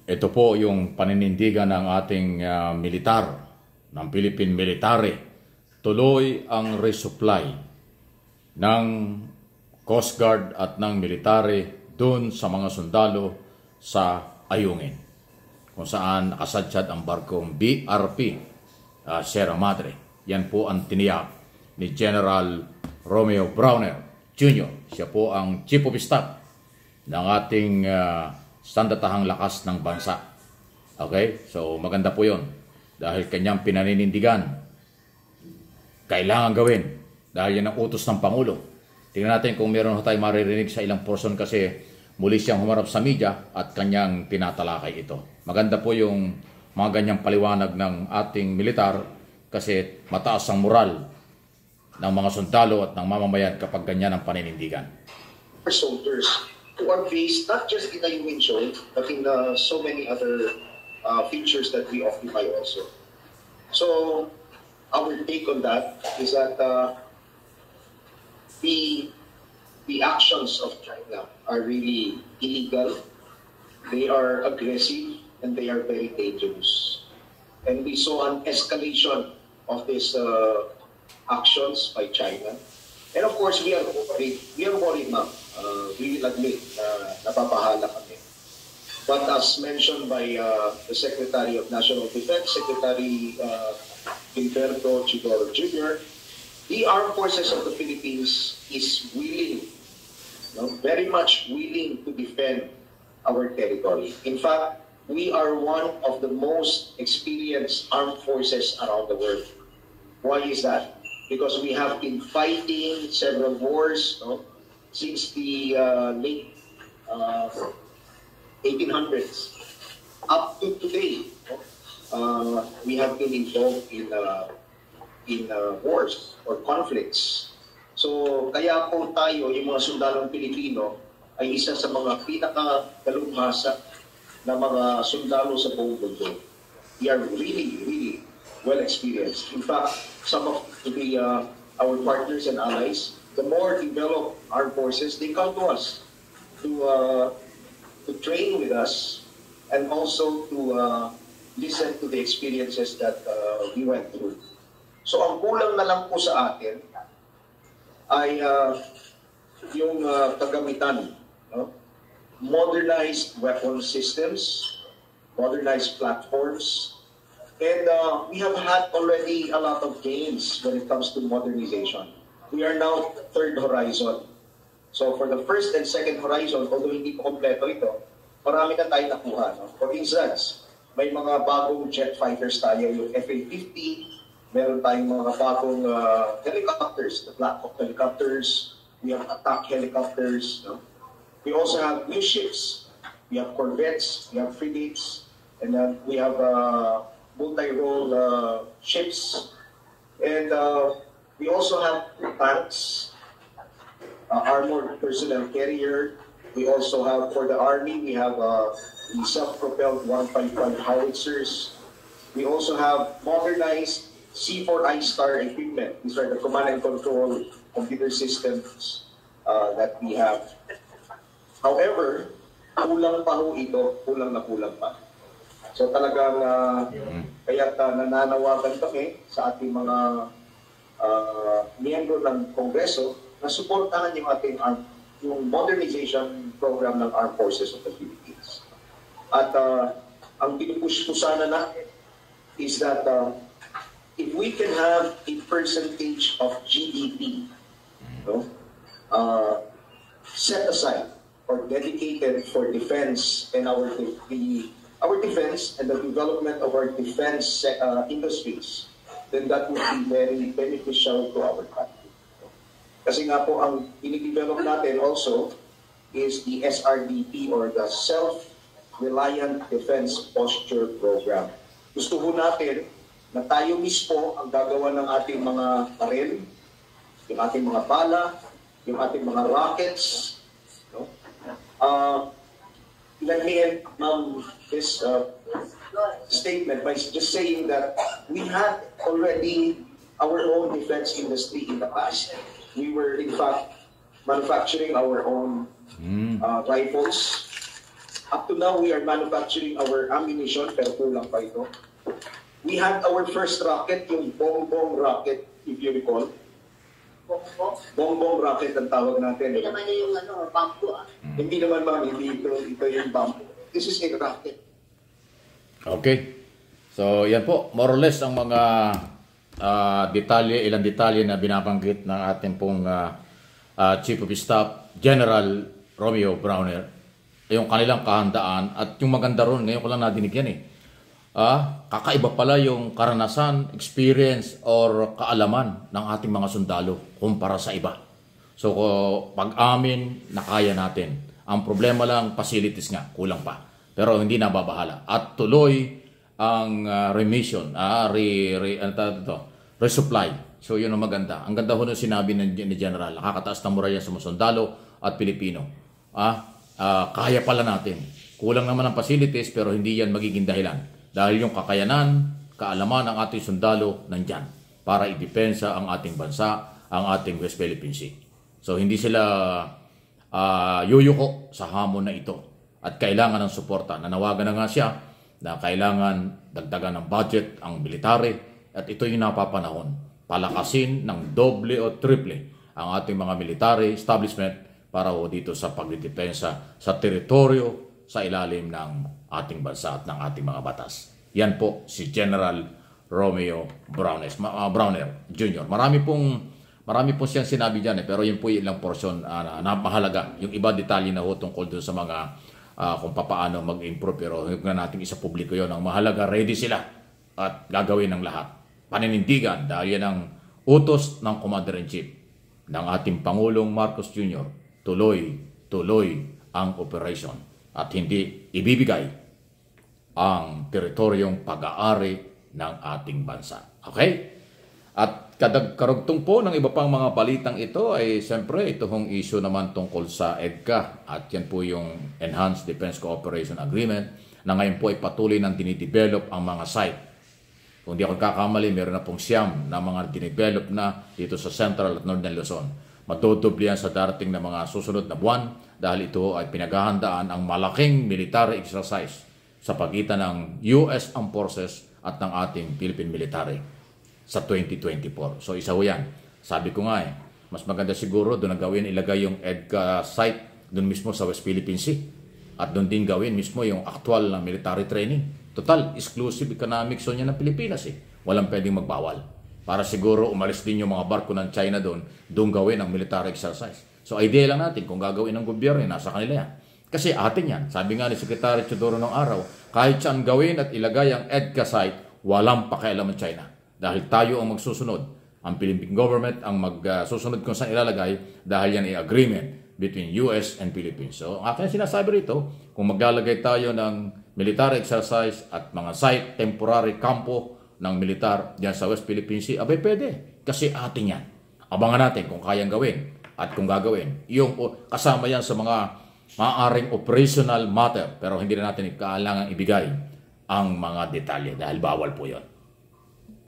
Ito po yung paninindigan ng ating militar, ng Philippine Military. Tuloy ang resupply ng Coast Guard at ng military dun sa mga sundalo sa Ayungin, kung saan nakasadsad ang barkong BRP Sierra Madre. Yan po ang tiniyak ni General Romeo Browner Jr. Siya po ang Chief of Staff ng ating sandatahang lakas ng bansa. Okay? So maganda po yun. Dahil kanyang pinaninindigan, kailangan gawin. Dahil yan ang utos ng Pangulo. Tingnan natin kung meron tayo maririnig sa ilang portion kasi muli siyang humarap sa media at kanyang tinatalakay ito. Maganda po yung mga ganyang paliwanag ng ating militar kasi mataas ang moral ng mga sundalo at ng mamamayan kapag ganyan ang paninindigan. Soldiers who are based not just in the Ayungin Shoal, but in so many other features that we occupy also. So, our take on that is that the actions of China are really illegal, they are aggressive, and they are very dangerous. And we saw an escalation of these actions by China. And of course, we are worried. We are worried now. We will admit napapahala kami. But as mentioned by the Secretary of National Defense, Secretary Gilberto Chidoro Jr., the Armed Forces of the Philippines is willing, very much willing to defend our territory. In fact, we are one of the most experienced armed forces around the world. Why is that? Because we have been fighting several wars since the late 1800s up to today. We have been involved in wars or conflicts. So kaya po tayo, yung mga sundalong Pilipino, ay isa sa mga pinaka-dalubhasa na mga sundalo sa buong mundo. We are really, really well experienced. In fact, some of our partners and allies, the more developed armed forces, they come to us to train with us and also to listen to the experiences that we went through. So ang kulang na lang po sa atin ay yung kagamitan, modernized weapon systems, modernized platforms, and we have had already a lot of gains when it comes to modernization. We are now third horizon. So for the first and second horizon, although hindi po kompleto ito, marami na tayo nakuha. For instance, may mga bagong jet fighters tayo, yung FA-50, meron tayong mga bagong helicopters, the Black Hawk helicopters, we have attack helicopters. We also have new ships. We have corvettes, we have frigates, and then we have multi-role ships. And we also have tanks, armored personnel carrier. We also have, for the Army, we have the self-propelled 155 howitzers. We also have modernized C4I Star equipment. These are the command and control computer systems that we have. However, kulang pa ho ito, kulang na kulang pa. So talagang kaya nananawagan kami sa ating mga miyembro ng Kongreso na suportahan yung ating yung modernization program ng Armed Forces of the Philippines. At ang pinupush ko sana natin is that if we can have a percentage of GDP set aside or dedicated for defense and our defense and the development of our defense industries, then that would be very beneficial to our country. Kasi nga po, ang inidevelop natin also is the SRDP or the Self-Reliant Defense Posture Program. Gusto ho natin na tayo mismo ang gagawa ng ating mga baril, yung ating mga bala, yung ating mga rockets. Let me end this statement by just saying that we had already our own defense industry in the past. We were, in fact, manufacturing our own rifles. Up to now, we are manufacturing our ammunition, pero kulang pa ito. We had our first rocket, yung Bongbong rocket, if you recall. Bongbong rocket ang tawag natin. Hindi naman yung bamboo Hindi naman ma'am, hindi ito yung bamboo. This is a rocket. Okay. So, yan po. More or less ang mga ilang detalye na binabanggit ng ating pong Chief of Staff, General Romeo Browner. Yung kanilang kahandaan at yung maganda ron, ngayon ko lang nadinig yan eh. Kakaiba pala yung karanasan, experience, or kaalaman ng ating mga sundalo kumpara sa iba. So, pag-amin, nakaya natin. Ang problema lang, facilities nga, kulang pa. Pero hindi nababahala. At tuloy ang remission, resupply. So, yun ang maganda. Ang ganda ho nung sinabi ni General, nakakataas ng moral yan sa mga sundalo at Pilipino. Kaya pala natin. Kulang naman ang facilities, pero hindi yan magiging dahilan. Dahil yung kakayanan, kaalaman ng ating sundalo nandyan para idepensa ang ating bansa, ang ating West Philippine Sea. So hindi sila yuyuko sa hamon na ito at kailangan ng suporta. Nanawagan na nga siya na kailangan dagdagan ng budget ang military at ito yung napapanahon. Palakasin ng doble o triple ang ating mga military establishment para dito sa pagdedepensa sa teritoryo sa ilalim ng ating bansa at ng ating mga batas. Yan po si General Romeo Browner Jr. Marami pong siyang sinabi dyan pero yun po yung ilang portion na mahalaga. Yung iba detalye na ho tungkol dun sa mga kung paano mag-improve pero huwag na natin isa publiko yun. Ang mahalaga, ready sila at gagawin ng lahat. Paninindigan dahil yan ang utos ng Commander-in-Chief ng ating Pangulong Marcos Jr. Tuloy ang operation at hindi ibibigay ang teritoryong pag-aari ng ating bansa. Okay? At karugtong po ng iba pang mga balitang ito ay siyempre ito hong issue naman tungkol sa EDCA at yan po yung Enhanced Defense Cooperation Agreement na ngayon po ay patuloy nang dinidevelop ang mga site. Kung di ako kakamali, meron na pong siyam na mga dinidevelop na dito sa Central at Northern Luzon. Matutubli yan sa darating na mga susunod na buwan dahil ito ay pinaghahandaan ang malaking military exercise sa pagitan ng US Armed Forces at ng ating Philippine Military sa 2024. So isa ho yan. Sabi ko nga mas maganda siguro doon gawin ilagay yung EDCA site doon mismo sa West Philippine Sea at doon din gawin mismo yung actual na military training. Total, exclusive economic zone yan ng Pilipinas Walang pwedeng magbawal. Para siguro umalis din yung mga barko ng China doon gawin ang military exercise. So idea lang natin kung gagawin ng gobyerno, nasa kanila yan. Kasi atin yan. Sabi nga ni Secretary Teodoro nung araw, kahit saan gawin at ilagay ang EDCA site, walang pakialam ng China. Dahil tayo ang magsusunod. Ang Philippine government ang magsusunod kung saan ilalagay dahil yan ay agreement between US and Philippines. So ang akin sinasabi rito, kung maglalagay tayo ng military exercise at mga site, temporary kampo ng militar dyan sa West Philippine Sea, abay pwede. Kasi atin yan. Abangan natin kung kayang gawin at kung gagawin. Yung kasama yan sa mga maaaring operational matter pero hindi na natin kailangan ibigay ang mga detalye dahil bawal po yon.